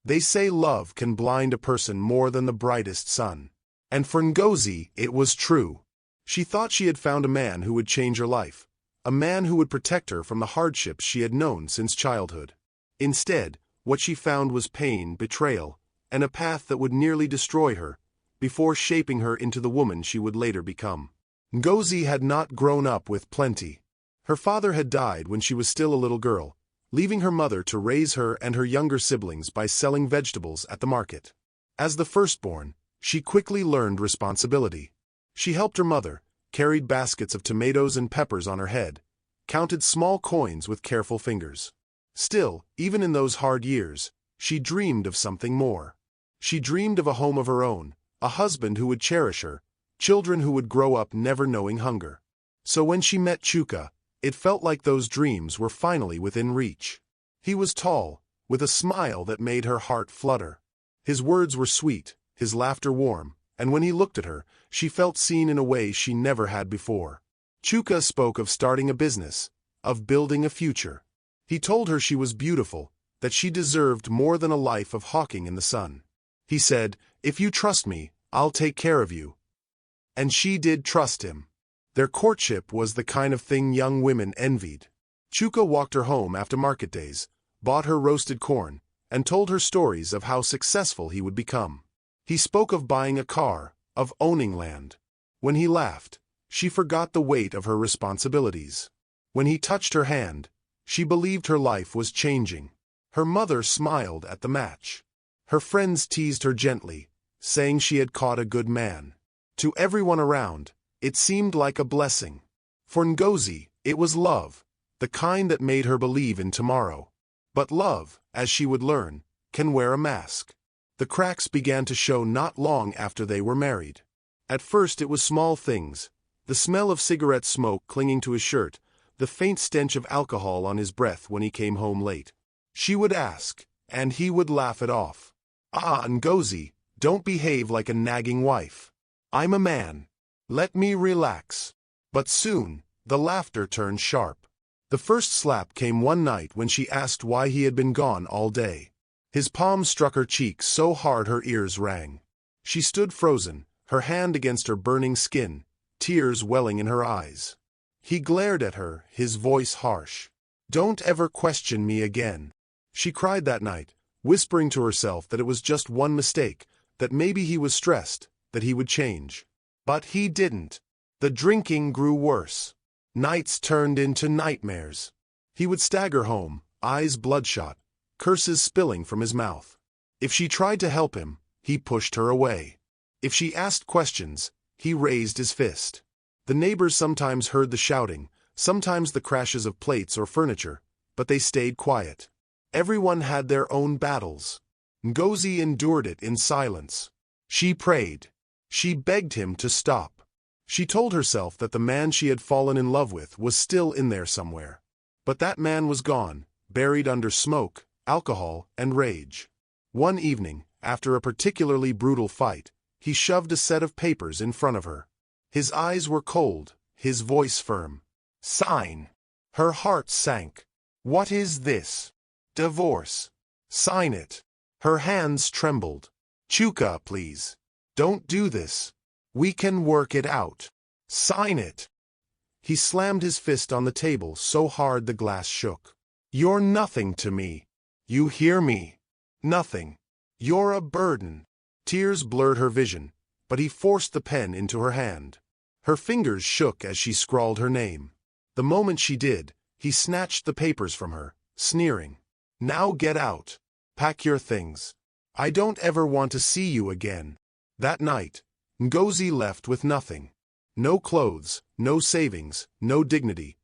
They say love can blind a person more than the brightest sun. And for Ngozi, it was true. She thought she had found a man who would change her life, a man who would protect her from the hardships she had known since childhood. Instead, what she found was pain, betrayal, and a path that would nearly destroy her, before shaping her into the woman she would later become. Ngozi had not grown up with plenty. Her father had died when she was still a little girl, leaving her mother to raise her and her younger siblings by selling vegetables at the market. As the firstborn, she quickly learned responsibility. She helped her mother, carried baskets of tomatoes and peppers on her head, counted small coins with careful fingers. Still, even in those hard years, she dreamed of something more. She dreamed of a home of her own, a husband who would cherish her, children who would grow up never knowing hunger. So when she met Chuka, it felt like those dreams were finally within reach. He was tall, with a smile that made her heart flutter. His words were sweet, his laughter warm, and when he looked at her, she felt seen in a way she never had before. Chuka spoke of starting a business, of building a future. He told her she was beautiful, that she deserved more than a life of hawking in the sun. He said, "If you trust me, I'll take care of you." And she did trust him. Their courtship was the kind of thing young women envied. Chuka walked her home after market days, bought her roasted corn, and told her stories of how successful he would become. He spoke of buying a car, of owning land. When he laughed, she forgot the weight of her responsibilities. When he touched her hand, she believed her life was changing. Her mother smiled at the match. Her friends teased her gently, saying she had caught a good man. To everyone around, it seemed like a blessing. For Ngozi, it was love, the kind that made her believe in tomorrow. But love, as she would learn, can wear a mask. The cracks began to show not long after they were married. At first it was small things, the smell of cigarette smoke clinging to his shirt, the faint stench of alcohol on his breath when he came home late. She would ask, and he would laugh it off. "Ah, Ngozi, don't behave like a nagging wife. I'm a man. Let me relax." But soon, the laughter turned sharp. The first slap came one night when she asked why he had been gone all day. His palm struck her cheek so hard her ears rang. She stood frozen, her hand against her burning skin, tears welling in her eyes. He glared at her, his voice harsh. "Don't ever question me again." She cried that night, whispering to herself that it was just one mistake, that maybe he was stressed, that he would change. But he didn't. The drinking grew worse. Nights turned into nightmares. He would stagger home, eyes bloodshot, curses spilling from his mouth. If she tried to help him, he pushed her away. If she asked questions, he raised his fist. The neighbors sometimes heard the shouting, sometimes the crashes of plates or furniture, but they stayed quiet. Everyone had their own battles. Ngozi endured it in silence. She prayed. She begged him to stop. She told herself that the man she had fallen in love with was still in there somewhere. But that man was gone, buried under smoke, alcohol, and rage. One evening, after a particularly brutal fight, he shoved a set of papers in front of her. His eyes were cold, his voice firm. "Sign." Her heart sank. "What is this?" "Divorce." "Sign it." Her hands trembled. "Chuka, please. Don't do this. We can work it out. Sign it." He slammed his fist on the table so hard the glass shook. "You're nothing to me. You hear me? Nothing. You're a burden." Tears blurred her vision, but he forced the pen into her hand. Her fingers shook as she scrawled her name. The moment she did, he snatched the papers from her, sneering. "Now get out. Pack your things. I don't ever want to see you again." That night, Ngozi left with nothing. No clothes, no savings, no dignity.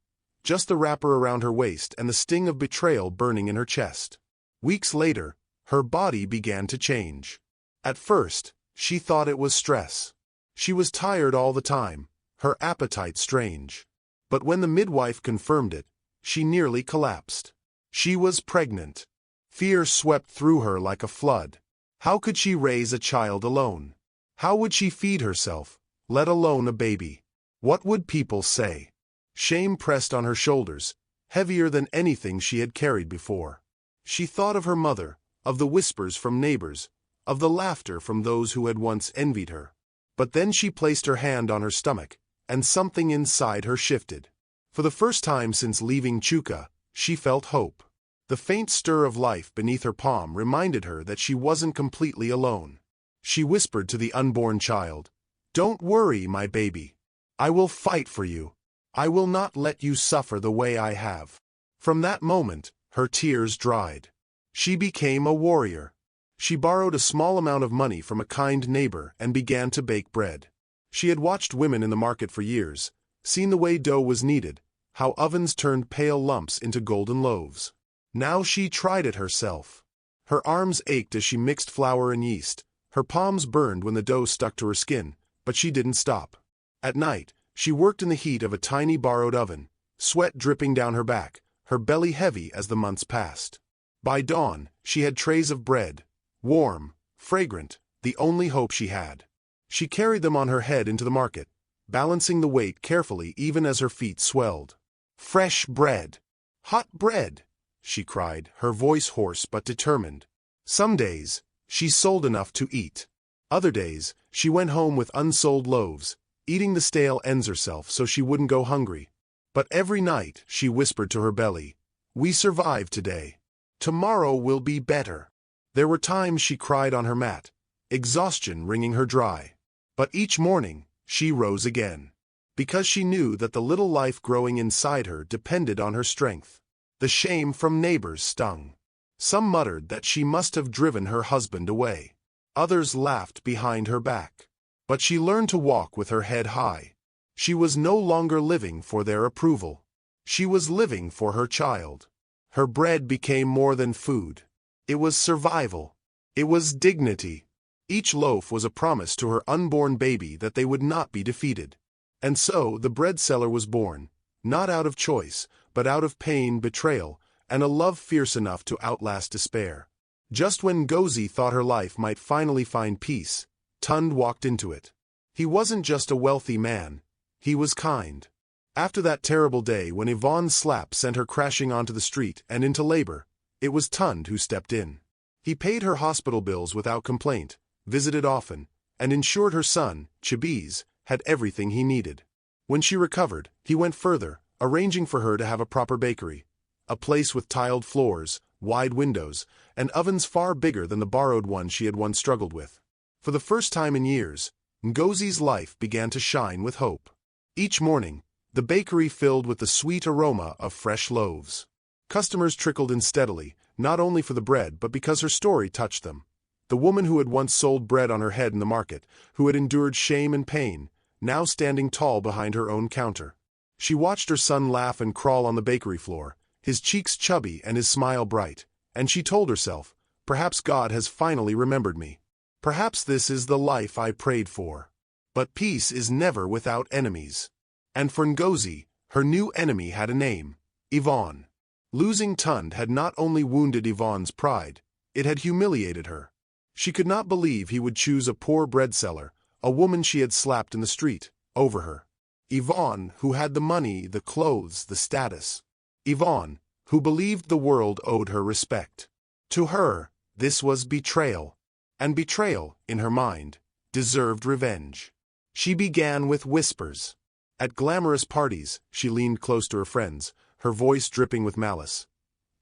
Just the wrapper around her waist and the sting of betrayal burning in her chest. Weeks later, her body began to change. At first, she thought it was stress. She was tired all the time, her appetite strange. But when the midwife confirmed it, she nearly collapsed. She was pregnant. Fear swept through her like a flood. How could she raise a child alone? How would she feed herself, let alone a baby? What would people say? Shame pressed on her shoulders, heavier than anything she had carried before. She thought of her mother, of the whispers from neighbors, of the laughter from those who had once envied her. But then she placed her hand on her stomach, and something inside her shifted. For the first time since leaving Chuka, she felt hope. The faint stir of life beneath her palm reminded her that she wasn't completely alone. She whispered to the unborn child, "Don't worry, my baby. I will fight for you. I will not let you suffer the way I have." From that moment, her tears dried. She became a warrior. She borrowed a small amount of money from a kind neighbor and began to bake bread. She had watched women in the market for years, seen the way dough was kneaded, how ovens turned pale lumps into golden loaves. Now she tried it herself. Her arms ached as she mixed flour and yeast, her palms burned when the dough stuck to her skin, but she didn't stop. At night, she worked in the heat of a tiny borrowed oven, sweat dripping down her back, her belly heavy as the months passed. By dawn, she had trays of bread, warm, fragrant, the only hope she had. She carried them on her head into the market, balancing the weight carefully even as her feet swelled. "Fresh bread! Hot bread!" she cried, her voice hoarse but determined. Some days, she sold enough to eat. Other days, she went home with unsold loaves, eating the stale ends herself so she wouldn't go hungry. But every night, she whispered to her belly, "We survived today. Tomorrow will be better." There were times she cried on her mat, exhaustion wringing her dry. But each morning, she rose again. Because she knew that the little life growing inside her depended on her strength. The shame from neighbors stung. Some muttered that she must have driven her husband away. Others laughed behind her back. But she learned to walk with her head high. She was no longer living for their approval. She was living for her child. Her bread became more than food. It was survival. It was dignity. Each loaf was a promise to her unborn baby that they would not be defeated. And so the bread seller was born, not out of choice, but out of pain, betrayal, and a love fierce enough to outlast despair. Just when Ngozi thought her life might finally find peace, Tund walked into it. He wasn't just a wealthy man, he was kind. After that terrible day when Yvonne's slap sent her crashing onto the street and into labor, it was Tund who stepped in. He paid her hospital bills without complaint, visited often, and ensured her son, Chibiz, had everything he needed. When she recovered, he went further, arranging for her to have a proper bakery, a place with tiled floors, wide windows, and ovens far bigger than the borrowed ones she had once struggled with. For the first time in years, Ngozi's life began to shine with hope. Each morning, the bakery filled with the sweet aroma of fresh loaves. Customers trickled in steadily, not only for the bread but because her story touched them. The woman who had once sold bread on her head in the market, who had endured shame and pain, now standing tall behind her own counter. She watched her son laugh and crawl on the bakery floor, his cheeks chubby and his smile bright, and she told herself, "Perhaps God has finally remembered me. Perhaps this is the life I prayed for." But peace is never without enemies. And for Ngozi, her new enemy had a name, Yvonne. Losing Tund had not only wounded Yvonne's pride, it had humiliated her. She could not believe he would choose a poor bread seller, a woman she had slapped in the street, over her. Yvonne, who had the money, the clothes, the status. Yvonne, who believed the world owed her respect. To her, this was betrayal. And betrayal, in her mind, deserved revenge. She began with whispers. At glamorous parties, she leaned close to her friends, her voice dripping with malice.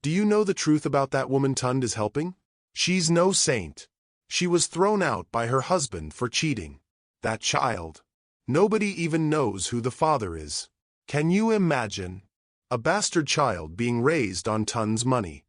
"Do you know the truth about that woman Tund is helping? She's no saint. She was thrown out by her husband for cheating. That child. Nobody even knows who the father is. Can you imagine? A bastard child being raised on Tund's money."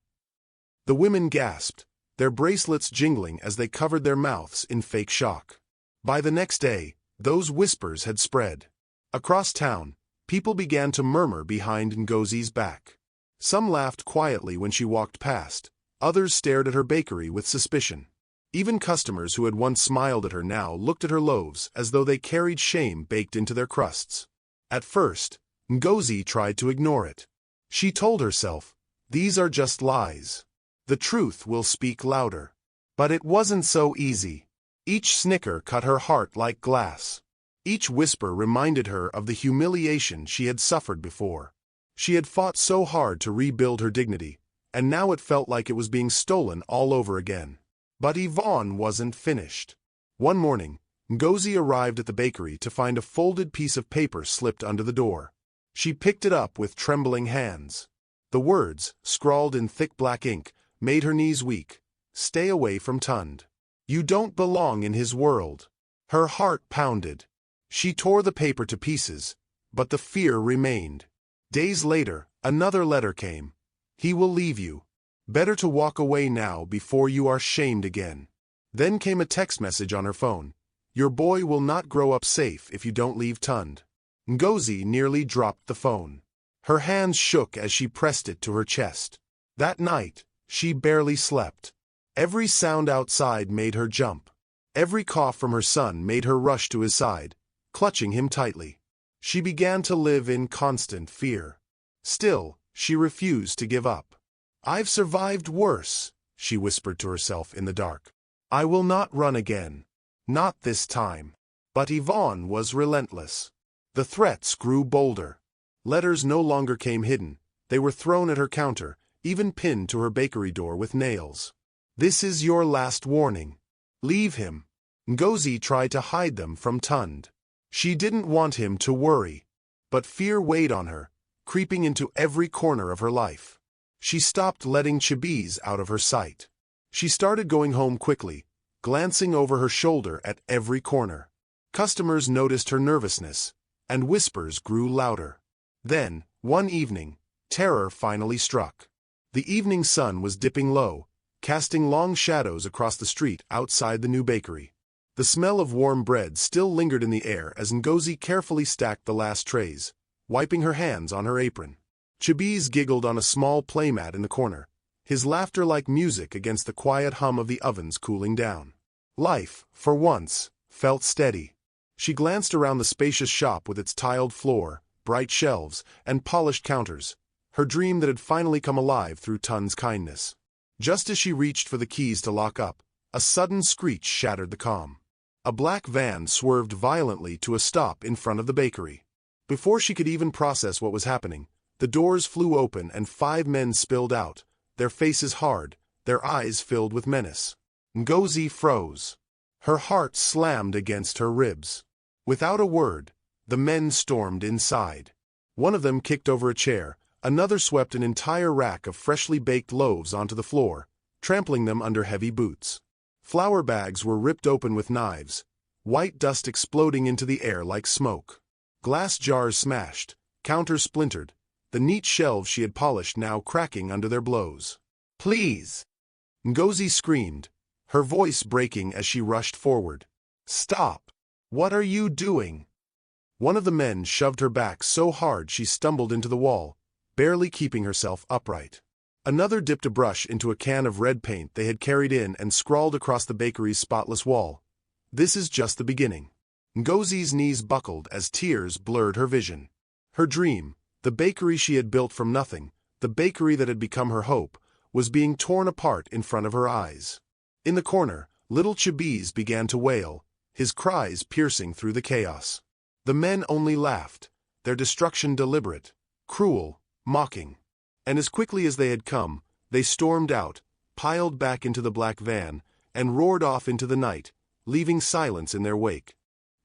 The women gasped, their bracelets jingling as they covered their mouths in fake shock. By the next day, those whispers had spread. Across town, people began to murmur behind Ngozi's back. Some laughed quietly when she walked past, others stared at her bakery with suspicion. Even customers who had once smiled at her now looked at her loaves as though they carried shame baked into their crusts. At first, Ngozi tried to ignore it. She told herself, "These are just lies. The truth will speak louder." But it wasn't so easy. Each snicker cut her heart like glass. Each whisper reminded her of the humiliation she had suffered before. She had fought so hard to rebuild her dignity, and now it felt like it was being stolen all over again. But Yvonne wasn't finished. One morning, Ngozi arrived at the bakery to find a folded piece of paper slipped under the door. She picked it up with trembling hands. The words, scrawled in thick black ink, made her knees weak. "Stay away from Tund. You don't belong in his world." Her heart pounded. She tore the paper to pieces, but the fear remained. Days later, another letter came. "He will leave you. Better to walk away now before you are shamed again." Then came a text message on her phone. "Your boy will not grow up safe if you don't leave Tund." Ngozi nearly dropped the phone. Her hands shook as she pressed it to her chest. That night, she barely slept. Every sound outside made her jump. Every cough from her son made her rush to his side, clutching him tightly. She began to live in constant fear. Still, she refused to give up. "I've survived worse," she whispered to herself in the dark. "I will not run again. Not this time." But Yvonne was relentless. The threats grew bolder. Letters no longer came hidden. They were thrown at her counter, even pinned to her bakery door with nails. "This is your last warning. Leave him." Ngozi tried to hide them from Tund. She didn't want him to worry. But fear weighed on her, creeping into every corner of her life. She stopped letting Chibiz out of her sight. She started going home quickly, glancing over her shoulder at every corner. Customers noticed her nervousness, and whispers grew louder. Then, one evening, terror finally struck. The evening sun was dipping low, casting long shadows across the street outside the new bakery. The smell of warm bread still lingered in the air as Ngozi carefully stacked the last trays, wiping her hands on her apron. Chibiz giggled on a small playmat in the corner, his laughter like music against the quiet hum of the ovens cooling down. Life, for once, felt steady. She glanced around the spacious shop with its tiled floor, bright shelves, and polished counters, her dream that had finally come alive through Tund's kindness. Just as she reached for the keys to lock up, a sudden screech shattered the calm. A black van swerved violently to a stop in front of the bakery. Before she could even process what was happening, the doors flew open and 5 men spilled out, their faces hard, their eyes filled with menace. Ngozi froze. Her heart slammed against her ribs. Without a word, the men stormed inside. One of them kicked over a chair, another swept an entire rack of freshly baked loaves onto the floor, trampling them under heavy boots. Flour bags were ripped open with knives, white dust exploding into the air like smoke. Glass jars smashed, counters splintered, the neat shelves she had polished now cracking under their blows. "Please!" Ngozi screamed, her voice breaking as she rushed forward. "Stop! What are you doing?" One of the men shoved her back so hard she stumbled into the wall, barely keeping herself upright. Another dipped a brush into a can of red paint they had carried in and scrawled across the bakery's spotless wall. "This is just the beginning." Ngozi's knees buckled as tears blurred her vision. Her dream, the bakery she had built from nothing, the bakery that had become her hope, was being torn apart in front of her eyes. In the corner, little Chibiz began to wail, his cries piercing through the chaos. The men only laughed, their destruction deliberate, cruel, mocking. And as quickly as they had come, they stormed out, piled back into the black van, and roared off into the night, leaving silence in their wake.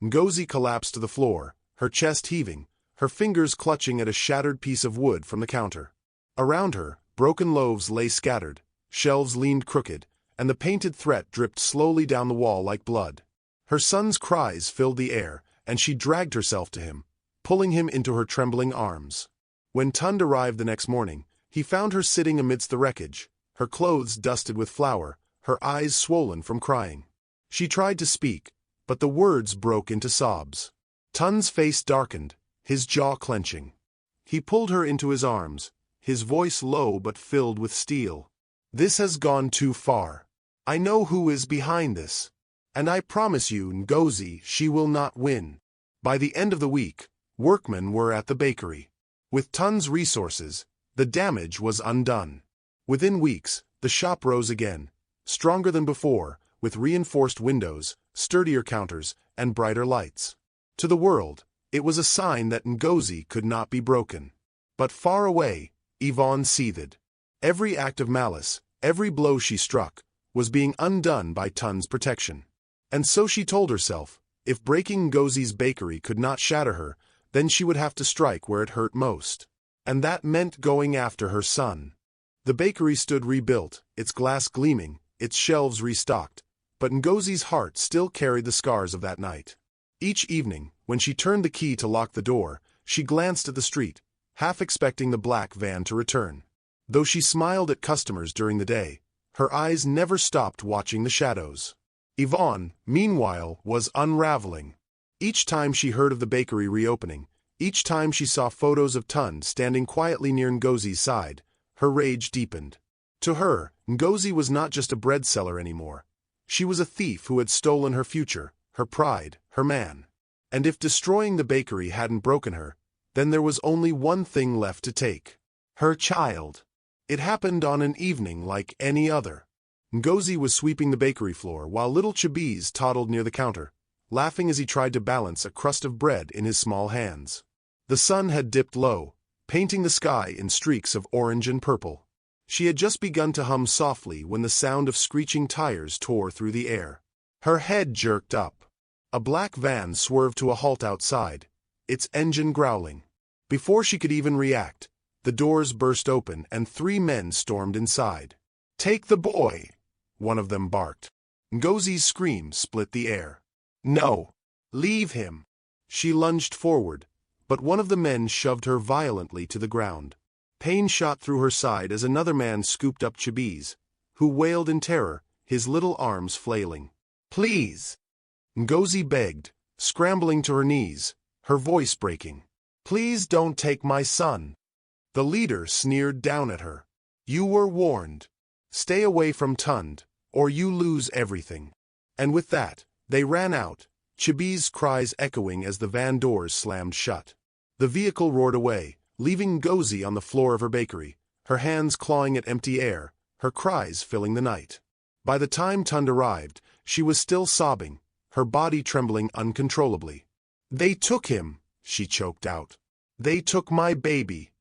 Ngozi collapsed to the floor, her chest heaving, her fingers clutching at a shattered piece of wood from the counter. Around her, broken loaves lay scattered, shelves leaned crooked, and the painted threat dripped slowly down the wall like blood. Her son's cries filled the air, and she dragged herself to him, pulling him into her trembling arms. When Tund arrived the next morning, he found her sitting amidst the wreckage, her clothes dusted with flour, her eyes swollen from crying. She tried to speak, but the words broke into sobs. Tund's face darkened, his jaw clenching. He pulled her into his arms, his voice low but filled with steel. "This has gone too far. I know who is behind this. And I promise you, Ngozi, she will not win." By the end of the week, workmen were at the bakery. With Tund's resources, the damage was undone. Within weeks, the shop rose again, stronger than before, with reinforced windows, sturdier counters, and brighter lights. To the world, it was a sign that Ngozi could not be broken. But far away, Yvonne seethed. Every act of malice, every blow she struck, was being undone by Tun's protection. And so she told herself, if breaking Ngozi's bakery could not shatter her, then she would have to strike where it hurt most. And that meant going after her son. The bakery stood rebuilt, its glass gleaming, its shelves restocked, but Ngozi's heart still carried the scars of that night. Each evening, when she turned the key to lock the door, she glanced at the street, half expecting the black van to return. Though she smiled at customers during the day, her eyes never stopped watching the shadows. Yvonne, meanwhile, was unraveling. Each time she heard of the bakery reopening, each time she saw photos of Tun standing quietly near Ngozi's side, her rage deepened. To her, Ngozi was not just a bread seller anymore. She was a thief who had stolen her future, her pride, her man. And if destroying the bakery hadn't broken her, then there was only one thing left to take: her child. It happened on an evening like any other. Ngozi was sweeping the bakery floor while little Chibiz toddled near the counter, laughing as he tried to balance a crust of bread in his small hands. The sun had dipped low, painting the sky in streaks of orange and purple. She had just begun to hum softly when the sound of screeching tires tore through the air. Her head jerked up. A black van swerved to a halt outside, its engine growling. Before she could even react, the doors burst open and 3 men stormed inside. "Take the boy," one of them barked. Ngozi's scream split the air. "No! Leave him!" She lunged forward, but one of the men shoved her violently to the ground. Pain shot through her side as another man scooped up Chibiz, who wailed in terror, his little arms flailing. "Please!" Ngozi begged, scrambling to her knees, her voice breaking. "Please don't take my son." The leader sneered down at her. "You were warned. Stay away from Tund, or you lose everything." And with that, they ran out, Chibiz's cries echoing as the van doors slammed shut. The vehicle roared away, leaving Ngozi on the floor of her bakery, her hands clawing at empty air, her cries filling the night. By the time Tund arrived, she was still sobbing, her body trembling uncontrollably. "They took him," she choked out. "They took my baby."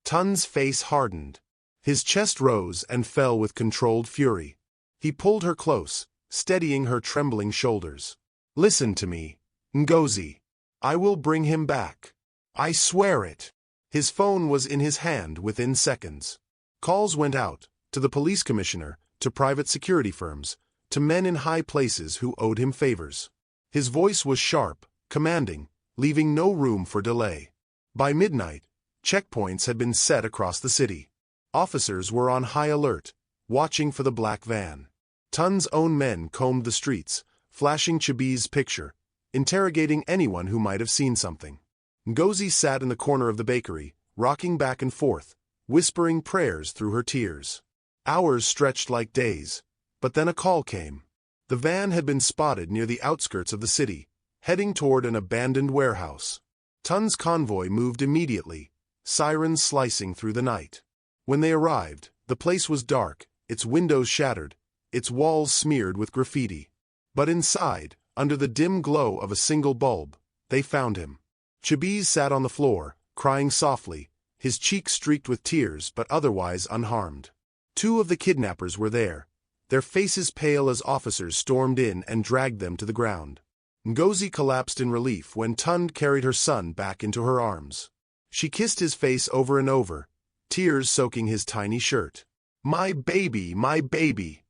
Tund's face hardened. His chest rose and fell with controlled fury. He pulled her close, steadying her trembling shoulders. "Listen to me, Ngozi. I will bring him back. I swear it." His phone was in his hand within seconds. Calls went out, to the police commissioner, to private security firms, to men in high places who owed him favors. His voice was sharp, commanding, leaving no room for delay. By midnight, checkpoints had been set across the city. Officers were on high alert, watching for the black van. Tun's own men combed the streets, flashing Chibiz's picture, interrogating anyone who might have seen something. Ngozi sat in the corner of the bakery, rocking back and forth, whispering prayers through her tears. Hours stretched like days, but then a call came. The van had been spotted near the outskirts of the city, heading toward an abandoned warehouse. Tun's convoy moved immediately, sirens slicing through the night. When they arrived, the place was dark, its windows shattered, its walls smeared with graffiti. But inside, under the dim glow of a single bulb, they found him. Chibiz sat on the floor, crying softly, his cheeks streaked with tears but otherwise unharmed. 2 of the kidnappers were there, their faces pale as officers stormed in and dragged them to the ground. Ngozi collapsed in relief when Tund carried her son back into her arms. She kissed his face over and over, tears soaking his tiny shirt. "My baby, my baby!"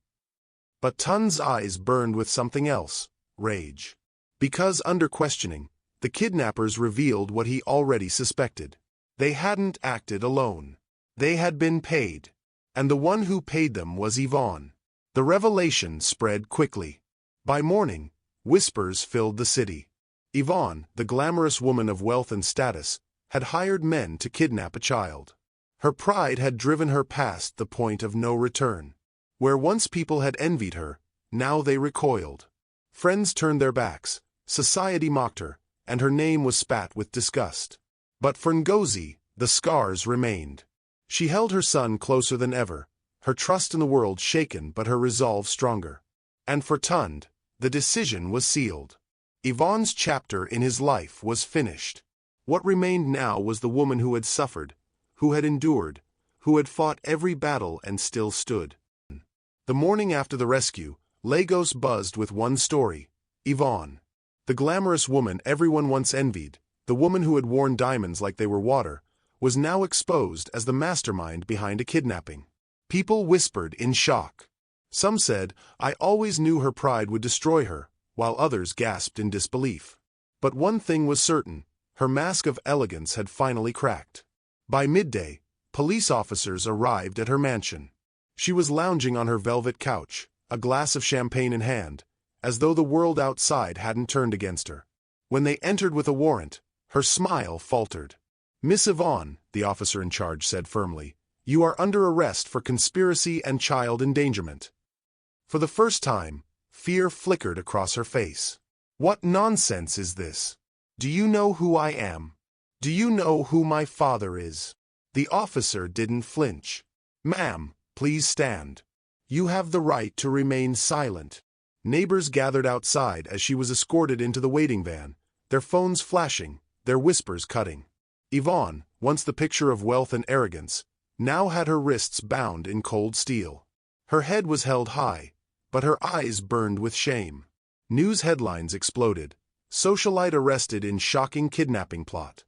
But Tund's eyes burned with something else, rage. Because under questioning, the kidnappers revealed what he already suspected. They hadn't acted alone. They had been paid. And the one who paid them was Yvonne. The revelation spread quickly. By morning, whispers filled the city. Yvonne, the glamorous woman of wealth and status, had hired men to kidnap a child. Her pride had driven her past the point of no return. Where once people had envied her, now they recoiled. Friends turned their backs, society mocked her, and her name was spat with disgust. But for Ngozi, the scars remained. She held her son closer than ever, her trust in the world shaken but her resolve stronger. And for Tund, the decision was sealed. Yvonne's chapter in his life was finished. What remained now was the woman who had suffered, who had endured, who had fought every battle and still stood. The morning after the rescue, Lagos buzzed with one story: Yvonne. The glamorous woman everyone once envied, the woman who had worn diamonds like they were water, was now exposed as the mastermind behind a kidnapping. People whispered in shock. Some said, "I always knew her pride would destroy her," while others gasped in disbelief. But one thing was certain: her mask of elegance had finally cracked. By midday, police officers arrived at her mansion. She was lounging on her velvet couch, a glass of champagne in hand, as though the world outside hadn't turned against her. When they entered with a warrant, her smile faltered. "Miss Yvonne," the officer in charge said firmly, "you are under arrest for conspiracy and child endangerment." For the first time, fear flickered across her face. "What nonsense is this? Do you know who I am? Do you know who my father is?" The officer didn't flinch. "Ma'am, please stand. You have the right to remain silent." Neighbors gathered outside as she was escorted into the waiting van, their phones flashing, their whispers cutting. Yvonne, once the picture of wealth and arrogance, now had her wrists bound in cold steel. Her head was held high, but her eyes burned with shame. News headlines exploded: "Socialite arrested in shocking kidnapping plot."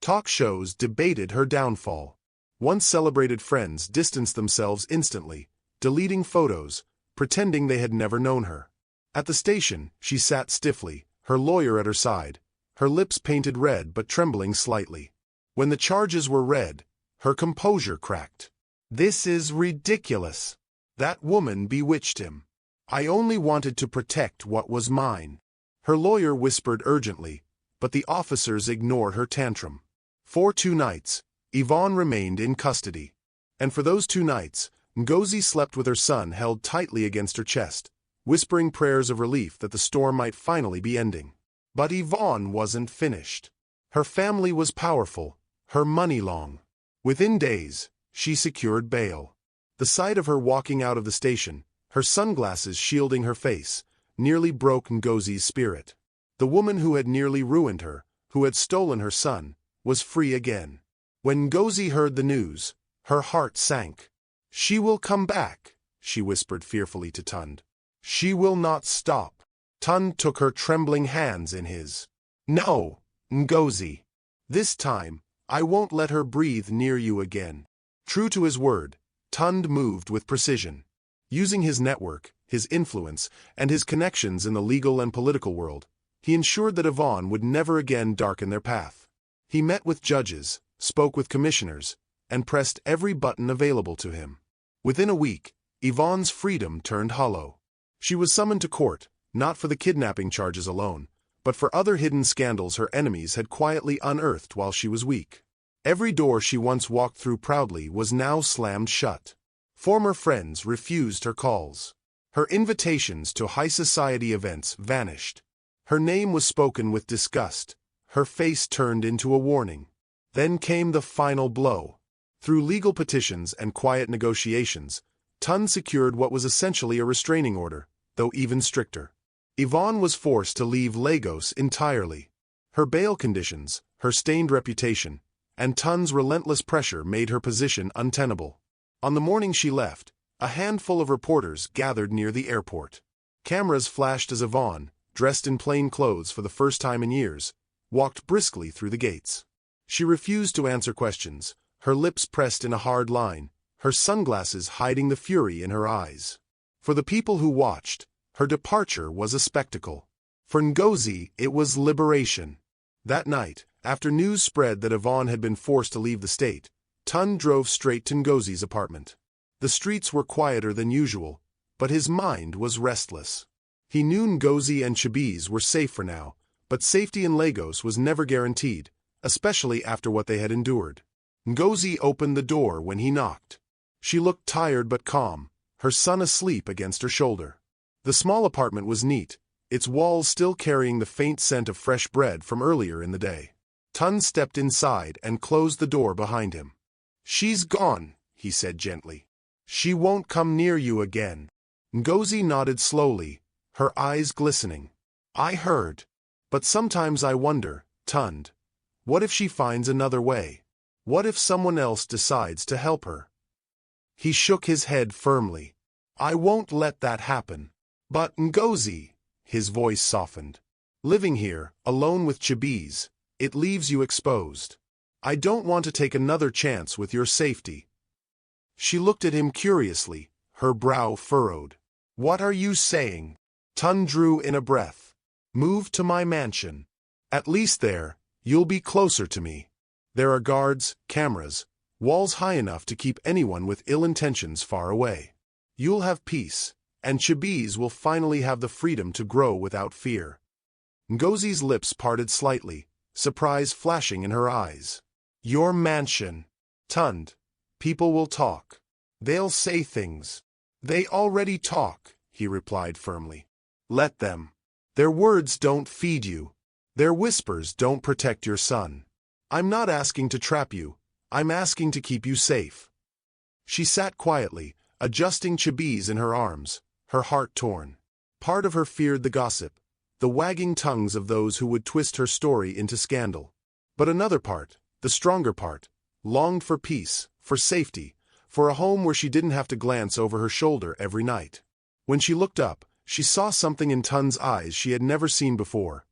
Talk shows debated her downfall. Once celebrated friends distanced themselves instantly, deleting photos, pretending they had never known her. At the station, she sat stiffly, her lawyer at her side, her lips painted red but trembling slightly. When the charges were read, her composure cracked. "This is ridiculous. That woman bewitched him. I only wanted to protect what was mine." Her lawyer whispered urgently, but the officers ignored her tantrum. For 2 nights, Yvonne remained in custody. And for those 2 nights, Ngozi slept with her son held tightly against her chest, whispering prayers of relief that the storm might finally be ending. But Yvonne wasn't finished. Her family was powerful, her money long. Within days, she secured bail. The sight of her walking out of the station, her sunglasses shielding her face, nearly broke Ngozi's spirit. The woman who had nearly ruined her, who had stolen her son, was free again. When Ngozi heard the news, her heart sank. "She will come back," she whispered fearfully to Tund. "She will not stop." Tund took her trembling hands in his. "No, Ngozi. This time, I won't let her breathe near you again." True to his word, Tund moved with precision. Using his network, his influence, and his connections in the legal and political world, he ensured that Yvonne would never again darken their path. He met with judges, spoke with commissioners, and pressed every button available to him. Within a week, Yvonne's freedom turned hollow. She was summoned to court, not for the kidnapping charges alone, but for other hidden scandals her enemies had quietly unearthed while she was weak. Every door she once walked through proudly was now slammed shut. Former friends refused her calls. Her invitations to high society events vanished. Her name was spoken with disgust, her face turned into a warning. Then came the final blow. Through legal petitions and quiet negotiations, Tund secured what was essentially a restraining order, though even stricter. Yvonne was forced to leave Lagos entirely. Her bail conditions, her stained reputation, and Tund's relentless pressure made her position untenable. On the morning she left, a handful of reporters gathered near the airport. Cameras flashed as Yvonne, dressed in plain clothes for the first time in years, walked briskly through the gates. She refused to answer questions, her lips pressed in a hard line, her sunglasses hiding the fury in her eyes. For the people who watched, her departure was a spectacle. For Ngozi, it was liberation. That night, after news spread that Yvonne had been forced to leave the state, Tund drove straight to Ngozi's apartment. The streets were quieter than usual, but his mind was restless. He knew Ngozi and Chibiz were safe for now, but safety in Lagos was never guaranteed, especially after what they had endured. Ngozi opened the door when he knocked. She looked tired but calm, her son asleep against her shoulder. The small apartment was neat, its walls still carrying the faint scent of fresh bread from earlier in the day. Tund stepped inside and closed the door behind him. "She's gone," he said gently. "She won't come near you again." Ngozi nodded slowly, her eyes glistening. "I heard. But sometimes I wonder, Tund, what if she finds another way? What if someone else decides to help her? He shook his head firmly. I won't let that happen. But Ngozi, his voice softened. Living here, alone with Chibiz, it leaves you exposed. I don't want to take another chance with your safety. She looked at him curiously, her brow furrowed. What are you saying? Tun drew in a breath. Move to my mansion. At least there, you'll be closer to me. There are guards, cameras, walls high enough to keep anyone with ill intentions far away. You'll have peace, and Chibiz will finally have the freedom to grow without fear. Ngozi's lips parted slightly, surprise flashing in her eyes. Your mansion. Tund. People will talk. They'll say things. They already talk, he replied firmly. Let them. Their words don't feed you. Their whispers don't protect your son. I'm not asking to trap you. I'm asking to keep you safe. She sat quietly, adjusting Chibiz in her arms, her heart torn. Part of her feared the gossip, the wagging tongues of those who would twist her story into scandal. But another part, the stronger part, longed for peace, for safety, for a home where she didn't have to glance over her shoulder every night. When she looked up, she saw something in Tun's eyes she had never seen before.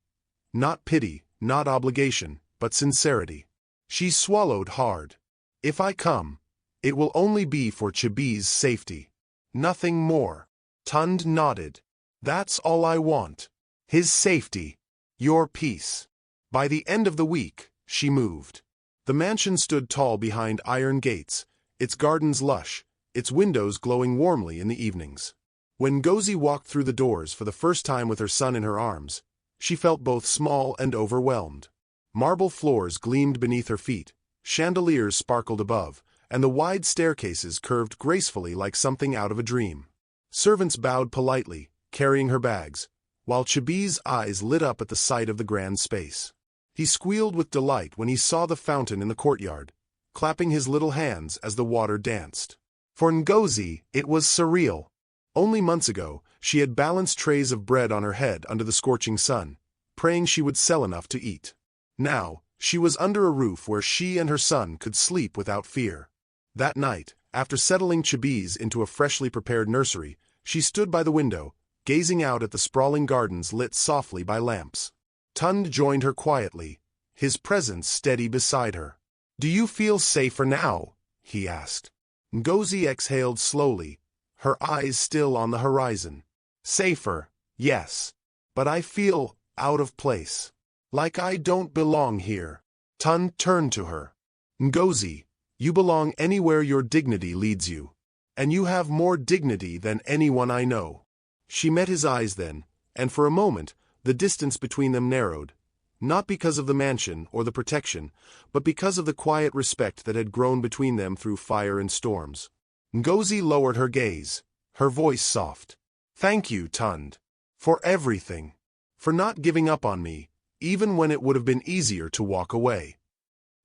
Not pity, not obligation, but sincerity. She swallowed hard. If I come, it will only be for Chibiz's safety. Nothing more. Tund nodded. That's all I want. His safety. Your peace. By the end of the week, she moved. The mansion stood tall behind iron gates, its gardens lush, its windows glowing warmly in the evenings. When Ngozi walked through the doors for the first time with her son in her arms, she felt both small and overwhelmed. Marble floors gleamed beneath her feet, chandeliers sparkled above, and the wide staircases curved gracefully like something out of a dream. Servants bowed politely, carrying her bags, while Chibiz's eyes lit up at the sight of the grand space. He squealed with delight when he saw the fountain in the courtyard, clapping his little hands as the water danced. For Ngozi, it was surreal. Only months ago, she had balanced trays of bread on her head under the scorching sun, praying she would sell enough to eat. Now, she was under a roof where she and her son could sleep without fear. That night, after settling Chibiz into a freshly prepared nursery, she stood by the window, gazing out at the sprawling gardens lit softly by lamps. Tund joined her quietly, his presence steady beside her. Do you feel safer now? He asked. Ngozi exhaled slowly, her eyes still on the horizon. Safer, yes. But I feel out of place. Like I don't belong here. Tund turned to her. Ngozi, you belong anywhere your dignity leads you. And you have more dignity than anyone I know. She met his eyes then, and for a moment, the distance between them narrowed, not because of the mansion or the protection, but because of the quiet respect that had grown between them through fire and storms. Ngozi lowered her gaze, her voice soft. Thank you, Tund. For everything. For not giving up on me, even when it would have been easier to walk away.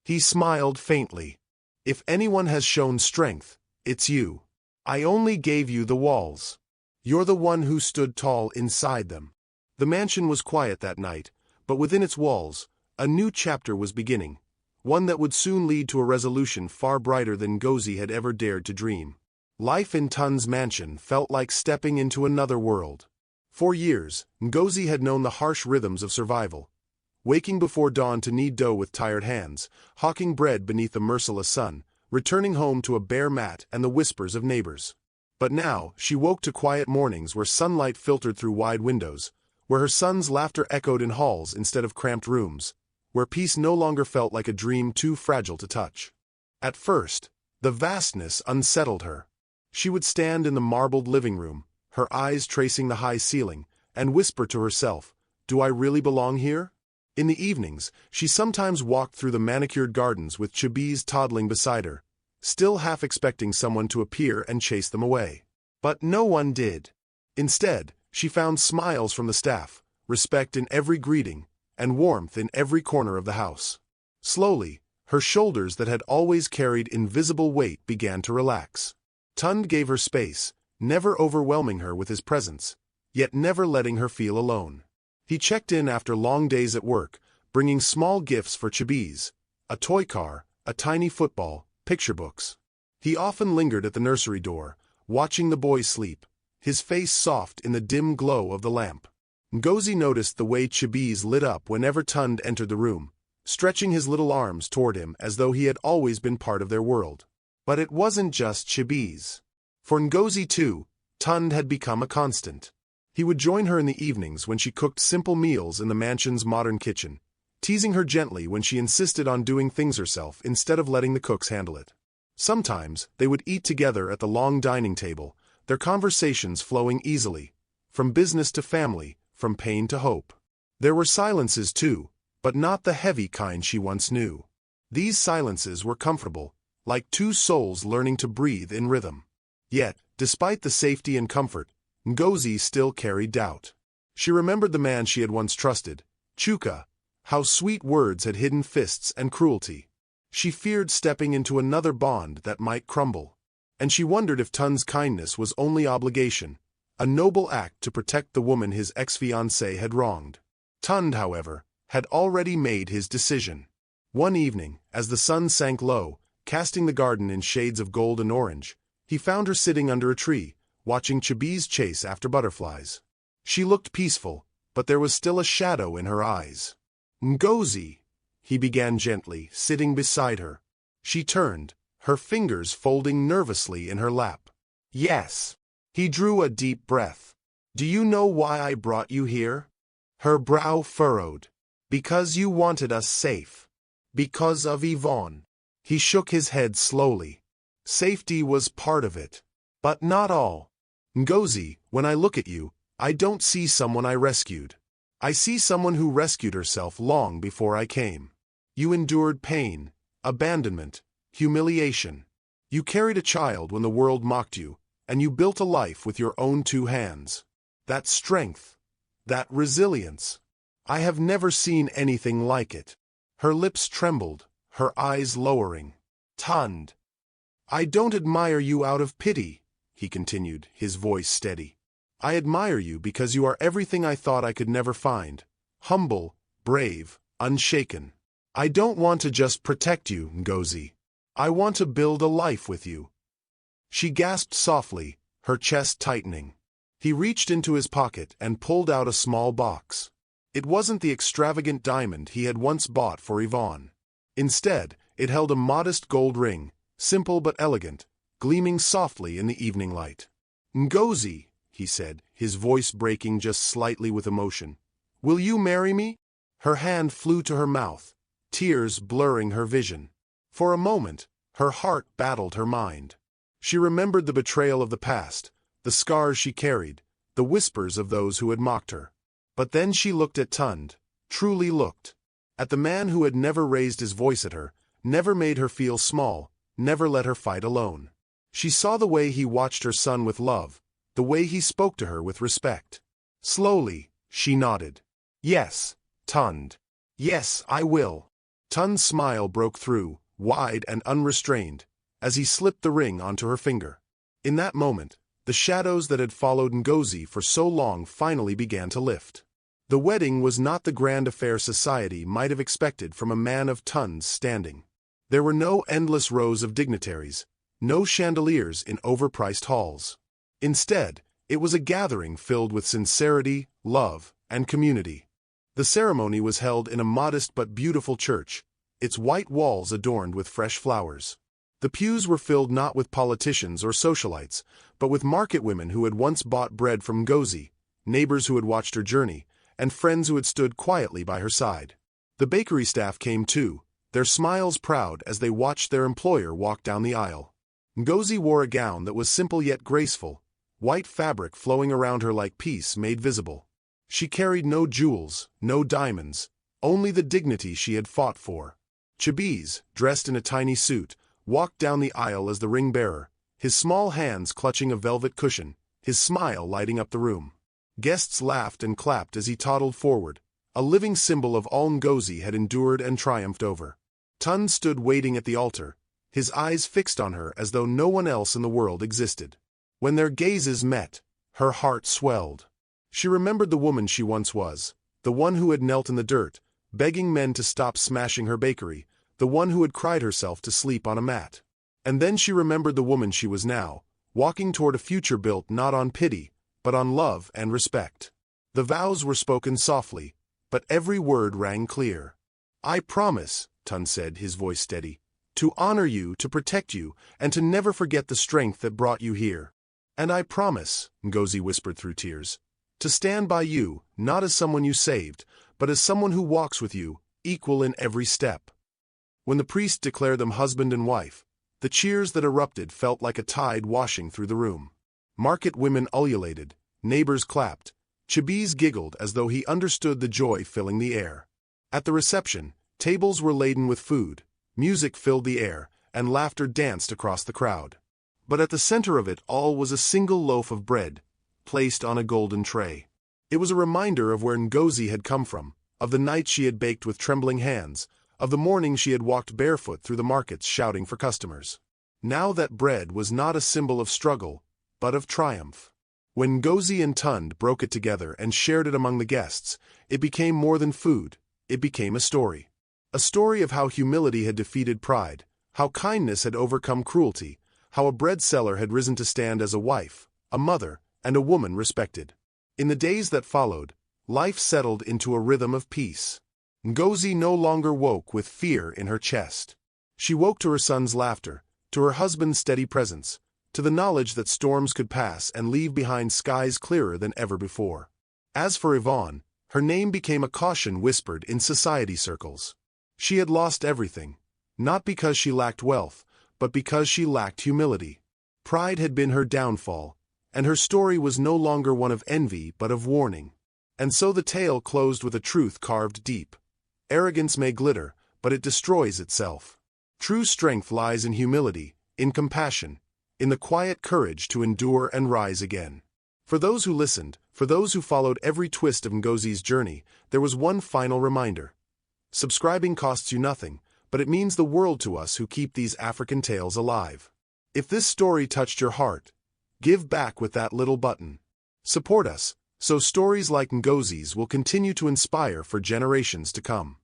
He smiled faintly. If anyone has shown strength, it's you. I only gave you the walls. You're the one who stood tall inside them. The mansion was quiet that night, but within its walls, a new chapter was beginning, one that would soon lead to a resolution far brighter than Ngozi had ever dared to dream. Life in Tund's mansion felt like stepping into another world. For years, Ngozi had known the harsh rhythms of survival, waking before dawn to knead dough with tired hands, hawking bread beneath a merciless sun, returning home to a bare mat and the whispers of neighbors. But now, she woke to quiet mornings where sunlight filtered through wide windows, where her son's laughter echoed in halls instead of cramped rooms, where peace no longer felt like a dream too fragile to touch. At first, the vastness unsettled her. She would stand in the marbled living room, her eyes tracing the high ceiling, and whisper to herself, "Do I really belong here?" In the evenings, she sometimes walked through the manicured gardens with Chibiz toddling beside her, still half expecting someone to appear and chase them away. But no one did. Instead, she found smiles from the staff, respect in every greeting, and warmth in every corner of the house. Slowly, her shoulders that had always carried invisible weight began to relax. Tund gave her space, never overwhelming her with his presence, yet never letting her feel alone. He checked in after long days at work, bringing small gifts for Chibiz, a toy car, a tiny football, picture books. He often lingered at the nursery door, watching the boys sleep, his face soft in the dim glow of the lamp. Ngozi noticed the way Chibiz lit up whenever Tund entered the room, stretching his little arms toward him as though he had always been part of their world. But it wasn't just Chibiz. For Ngozi too, Tund had become a constant. He would join her in the evenings when she cooked simple meals in the mansion's modern kitchen, teasing her gently when she insisted on doing things herself instead of letting the cooks handle it. Sometimes they would eat together at the long dining table, their conversations flowing easily, from business to family, from pain to hope. There were silences too, but not the heavy kind she once knew. These silences were comfortable, like two souls learning to breathe in rhythm. Yet, despite the safety and comfort, Ngozi still carried doubt. She remembered the man she had once trusted, Chuka, how sweet words had hidden fists and cruelty. She feared stepping into another bond that might crumble. And she wondered if Tund's kindness was only obligation, a noble act to protect the woman his ex-fiancée had wronged. Tund, however, had already made his decision. One evening, as the sun sank low, casting the garden in shades of gold and orange, he found her sitting under a tree, watching Chibiz chase after butterflies. She looked peaceful, but there was still a shadow in her eyes. "Ngozi," he began gently, sitting beside her. She turned, her fingers folding nervously in her lap. "Yes." He drew a deep breath. "Do you know why I brought you here?" Her brow furrowed. "Because you wanted us safe. Because of Yvonne." He shook his head slowly. "Safety was part of it, but not all. Ngozi, when I look at you, I don't see someone I rescued. I see someone who rescued herself long before I came. You endured pain, abandonment, humiliation. You carried a child when the world mocked you, and you built a life with your own two hands. That strength, that resilience. I have never seen anything like it." Her lips trembled, her eyes lowering. "Tund, I don't admire you out of pity," he continued, his voice steady. "I admire you because you are everything I thought I could never find. Humble, brave, unshaken. I don't want to just protect you, Ngozi. I want to build a life with you." She gasped softly, her chest tightening. He reached into his pocket and pulled out a small box. It wasn't the extravagant diamond he had once bought for Yvonne. Instead, it held a modest gold ring, simple but elegant, gleaming softly in the evening light. "Ngozi," he said, his voice breaking just slightly with emotion, "will you marry me?" Her hand flew to her mouth, tears blurring her vision. For a moment, her heart battled her mind. She remembered the betrayal of the past, the scars she carried, the whispers of those who had mocked her. But then she looked at Tund, truly looked. At the man who had never raised his voice at her, never made her feel small, never let her fight alone. She saw the way he watched her son with love, the way he spoke to her with respect. Slowly, she nodded. "Yes, Tund. Yes, I will." Tund's smile broke through, wide and unrestrained, as he slipped the ring onto her finger. In that moment, the shadows that had followed Ngozi for so long finally began to lift. The wedding was not the grand affair society might have expected from a man of Tund's standing. There were no endless rows of dignitaries, no chandeliers in overpriced halls. Instead, it was a gathering filled with sincerity, love, and community. The ceremony was held in a modest but beautiful church, its white walls adorned with fresh flowers. The pews were filled not with politicians or socialites, but with market women who had once bought bread from Ngozi, neighbors who had watched her journey, and friends who had stood quietly by her side. The bakery staff came too, their smiles proud as they watched their employer walk down the aisle. Ngozi wore a gown that was simple yet graceful, white fabric flowing around her like peace made visible. She carried no jewels, no diamonds, only the dignity she had fought for. Chibiz, dressed in a tiny suit, walked down the aisle as the ring-bearer, his small hands clutching a velvet cushion, his smile lighting up the room. Guests laughed and clapped as he toddled forward, a living symbol of all Ngozi had endured and triumphed over. Tund stood waiting at the altar, his eyes fixed on her as though no one else in the world existed. When their gazes met, her heart swelled. She remembered the woman she once was, the one who had knelt in the dirt, begging men to stop smashing her bakery, the one who had cried herself to sleep on a mat. And then she remembered the woman she was now, walking toward a future built not on pity, but on love and respect. The vows were spoken softly, but every word rang clear. "I promise," Tun said, his voice steady, "to honor you, to protect you, and to never forget the strength that brought you here. And I promise," Ngozi whispered through tears, "to stand by you, not as someone you saved, but as someone who walks with you, equal in every step." When the priest declared them husband and wife, the cheers that erupted felt like a tide washing through the room. Market women ululated, neighbors clapped, Chibiz giggled as though he understood the joy filling the air. At the reception, tables were laden with food, music filled the air, and laughter danced across the crowd. But at the center of it all was a single loaf of bread, placed on a golden tray. It was a reminder of where Ngozi had come from, of the nights she had baked with trembling hands, of the mornings she had walked barefoot through the markets shouting for customers. Now that bread was not a symbol of struggle, but of triumph. When Ngozi and Tund broke it together and shared it among the guests, it became more than food, it became a story. A story of how humility had defeated pride, how kindness had overcome cruelty, how a bread seller had risen to stand as a wife, a mother, and a woman respected. In the days that followed, life settled into a rhythm of peace. Ngozi no longer woke with fear in her chest. She woke to her son's laughter, to her husband's steady presence, to the knowledge that storms could pass and leave behind skies clearer than ever before. As for Yvonne, her name became a caution whispered in society circles. She had lost everything, not because she lacked wealth, but because she lacked humility. Pride had been her downfall, and her story was no longer one of envy but of warning. And so the tale closed with a truth carved deep. Arrogance may glitter, but it destroys itself. True strength lies in humility, in compassion, in the quiet courage to endure and rise again. For those who listened, for those who followed every twist of Ngozi's journey, there was one final reminder. Subscribing costs you nothing, but it means the world to us who keep these African tales alive. If this story touched your heart, give back with that little button. Support us, so stories like Ngozi's will continue to inspire for generations to come.